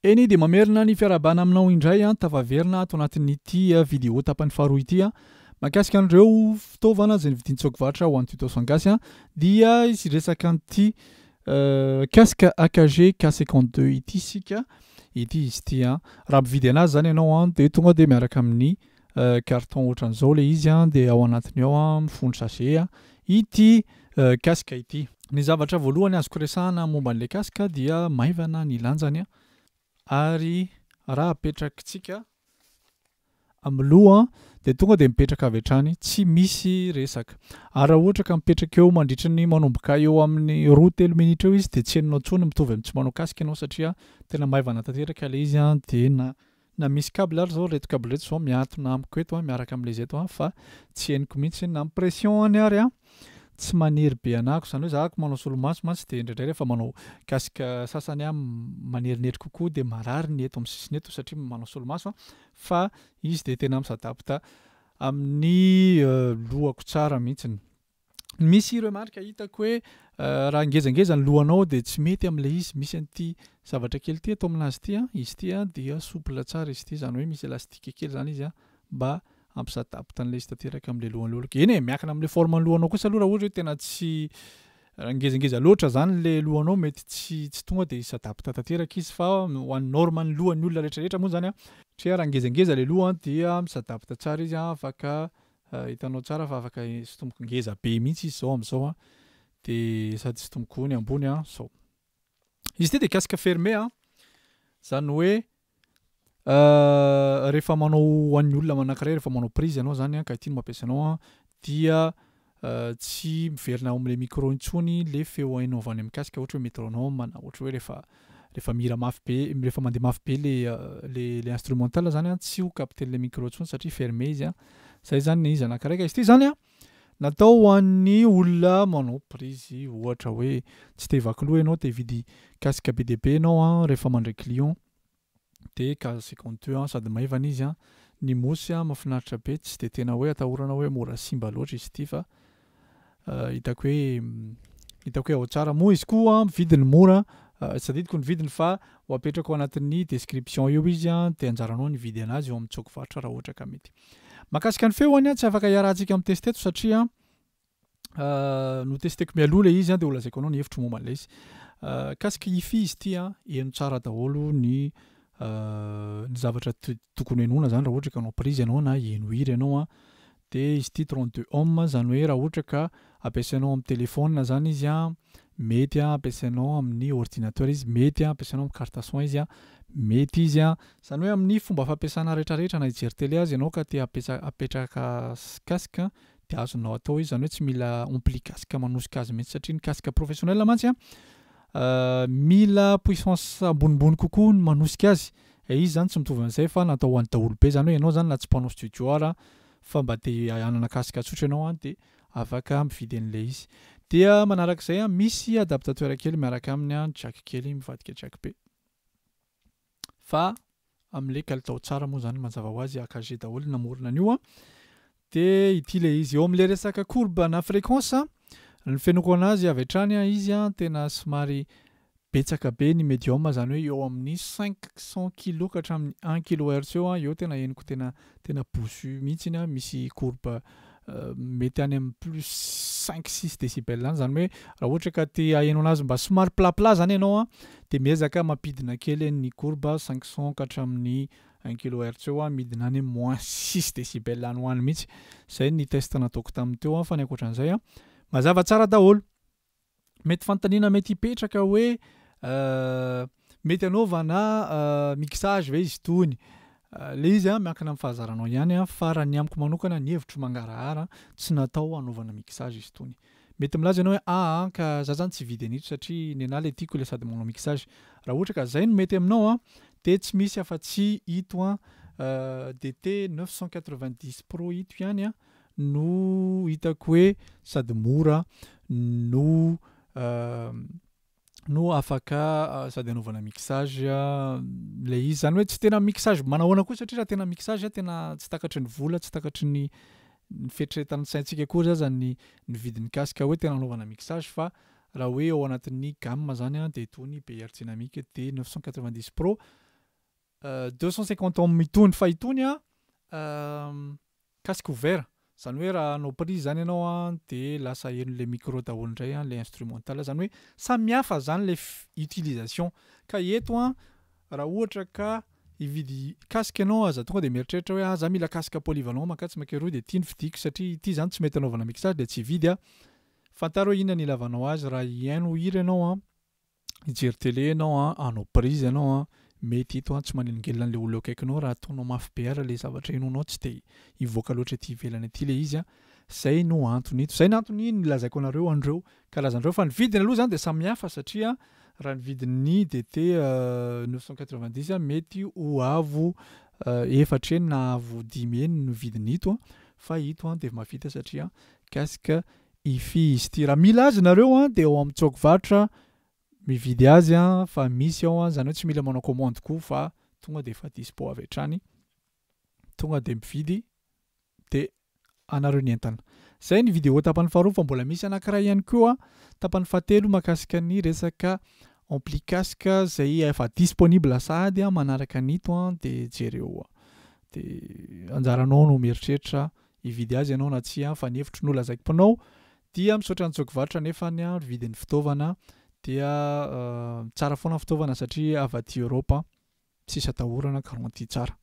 Eny dia mamerina ny fiarabana aminao indray tavaverina ato anatin'ity vidéo tapany faharoa ity mahakasika an'ireo fitaovana izay nividintsika vatra ho an'ny tuto sangasy dia izy resaka an'ity casque AKG K52 ity isika ity izy ity raha mividy anazy zany ianao dia tonga dia miaraka amin'ny carton ohatran'izao le izy dia ao anatiny ao mifono sachet ity casque ity. Ny zavatra voalohany azoko resahana momba an'ilay casque dia maivana ny lanjany ary raha apetrakitsika amloha dia tonga dia mipetraka avy hatrany tsy misy resaka. Ary raha ohatra ka mipetraka eo mandritra ny manomboka eo amin'ny 2-3 minitra eo izy dia tsy hainao intsony mitovy amin'ny tsy manao casque ianao satria tena maivana tanteraka ilay izy dia na misy câble ary zao reto câble reto zao miantona amiko eto miaraka amin'ilay zeto fa tsy hainiko mihitsy na pression any ary tsy maniry be anako zany hoe zahako manao solomaso mantsy dia indraindray rehefa manao casque sasany manerineri kokoa dia marary ny eto amin'ny sisiny eto satria manao solomaso fa izy dia tena misadapta amin'ny lohako tsara mihitsiny. Misy ireo marika hitako hoe raha ngezangeza ny lohanao dia tsy mety amin'ilay izy misy an'ity zavatra kely ity atao aminazy ity izy ity dia souple tsara izy ity zany hoe misy elastique kely zany izy mba ampisadapta an'ilay izy tanteraka amin'ilay lohan'ny olo. Eny miankina amin'ilay forme ny lohanao kosa aloha raha ohatra hoe tena tsy ngezangeza loatra zany ilay lohanao mety tsy tonga dia isadapta tanteraka izy fa ho an'ny norme ny lohan'ny olona rehetrarehetra moa zany satria raha ngezangeza ilay loha dia misadapta tsara izy afaka hitanao tsara fa afaka sotomoko ngeza be mihitsy izy zao amin'izao dia sady sotomoko ny ambony zao. Izy ity dia casque fermé zany hoe rehefa manao ho an'ny olona manankiray rehefa manao prise ianao zany ka ity no mampiasa anao dia tsy miverina ao amin'ilay micro intsony le feo hainao avy any amin'ny casque ohatra hoe métronome na ohatra hoe rehefa mira mafy be rehefa mandeha mafy be le instrumental zany tsy ho capten'ilay micro intsony satria fermé izy zay zany izy anankiray. Izy ity zany natao ho an'ny olona manao prise ohatra hoe tsy te vaky loha ianao te hividy casque be dia be ianao rehefa mandray client dia K52 sady maivana izy ny mosy mahafinaritra be tsy dia tena hoe atahorana hoe mora simba loatra izy ity fa hitako hoe ao tsara moa izy koa vidiny mora tsy adidiko ny vidiny fa ho apetraka ao anatin'ny description eo izy dia anjaranao ny vidy anazy eo amin'ny tsoko vatra raha ohatra ka mety. Mahakasika ny feony tsy afaka hiarahantsika amin'ny testeto satria no testeko mialoha ilay izy dia ho lazaiko anao ny hevitro momba an'ilay izy. Casque hi-fi izy ity eno tsara daholo ny zavatra tokony henoina zany raha ohatra ka hanao prise ianao na heno hira ianao dia izy ity 32 ohm zany hoe raha ohatra ka ampiasainao amin'ny telefona zany izy mety ampiasainao amin'ny ordinateur izy mety ampiasainao amin'ny carte son izy mety izy zany hoe amin'ny fomba fampiasana rehetrarehetra na hijery télé azy ianao ka te apetraka casque dia azonao atao izy zany hoe tsy mila ampli casque manosika azy mihitsy satria ny casque professionnel mantsy mila puissance ambonimbony kokoa ny manosika azy izy zany tsy mitovy amin'izay fa natao ho an'ny daholo be zany hoe ianao zany na tsy mpanao studio fa mba te hanana casque tsotra ianao dia afaka mividy an'ilay izy. Dia manarak'izay misy adaptateur kely miaraka amin'ny jack kely mivadika jack be fa amin'ilay kalitao tsara moa zany mazava ho azy AKG daholo namorona an'io dia ity ilay izy. Eo amin'ilay resaka courbe na fréquence ny fenoko anazy avy hatrany izy tena somary betsaka be ny médium zany hoe eo amin'ny 500 kilo ka hatramin'ny 1 kHz eo tena henoko tena bossu mihitsy misy courbe mety any amin'ny plus 5-6 décibels zany hoe raha ohatra ka te hahenao anazy mba somary plat zany ianao dia miezaka mampidina kely ny courbe 500 ka hatramin'ny 1 kHz eo midina any moins 6 décibels any ho any mihitsy. Zay ny test nataoko tamin'ny teo fa ny ankoatran'izay mazava tsara daholo. Mety fanontaniana mety hipetraka hoe mety anaovana mixage ve izy itony ilay izy miankina amin'ny fahazaranao ihany fa raha ny amiko manokana ny hevitro mangarahara tsy natao anaovana mixage izy itony. Mety milaza ianao hoe ka za zany tsy vidy an'ito satria ny anahy ilay tiako ilay sady manao mixage. Raha ohatra ka zay no mety aminao dia tsy misy afa-tsy ito DT 990 Pro ito ihany no hitako hoe sady mora no afaka sady anaovana mixage ilay izy zany hoe tsy tena mixage manahoana koa satria raha tena mixage tena tsy takatry ny vola tsy takatry ny fieritreretan'ny saintsika koa zany ny vidin'ny casque hoe tena anaovana mixage fa raha hoe ao anatin'ny gamme zany dia itony BR Dynamic D990 Pro 250 mitony fa itony a casque ouvert zany hoe raha anao prise zany ianao a de lasa henon'le micro daholo indray a le instrumental zany hoe samihafa zany le utilisation ka eto a raha ohatra ka hividy casque ianao aza tonga de mieritreritra hoe za mila casque polyvalent makatsy makeroa de ity ny vidiko satria ity zany tsy mety anaovana mixage de tsy vidy a fantaro hoe inona ny ilavanao azy raha hiaino hira ianao a hijery télé ianao a anao prise ianao a mety ito tsy manelingelina an'le olo akaikinao raha ataonao mafy be ara le zavatra inonao tsy de hivoaka loatra ety ivelany aty le izy a zay no antony ito zay ny antony nilazaiko anareo andreo karazandreo fa ny vidiny aloha zany de samihafa satria raha ny vidiny DT 990 mety ho avo efatra eny na avo 10 eny no vidiny ito fa ito de mavita satria casque hi-fi izy ty raha mila azy nareo de ao amin'ny tsôkivatra mividy azy fa misy ao zany hoe tsy mila manao commande koa fa tonga de efa dispo avy hatrany tonga de mividy de anareo ny entana zay ny vidéo tapany faharoa fa mbola misy anankiray ihany koa tapany fahatelo mahakasika ny resaka ampli casque zay efa disponible sady manaraka anito de jereo de anjaranao no mieritreritra hividy azy ianao na tsy fa ny hevitry no lazaiko mpanao dia misaotra ny tsôkivatra nefa ny vidin'ny fitaovana dia tsara foana fitaovana satria avy aty Europe sisa atahorana garantie tsara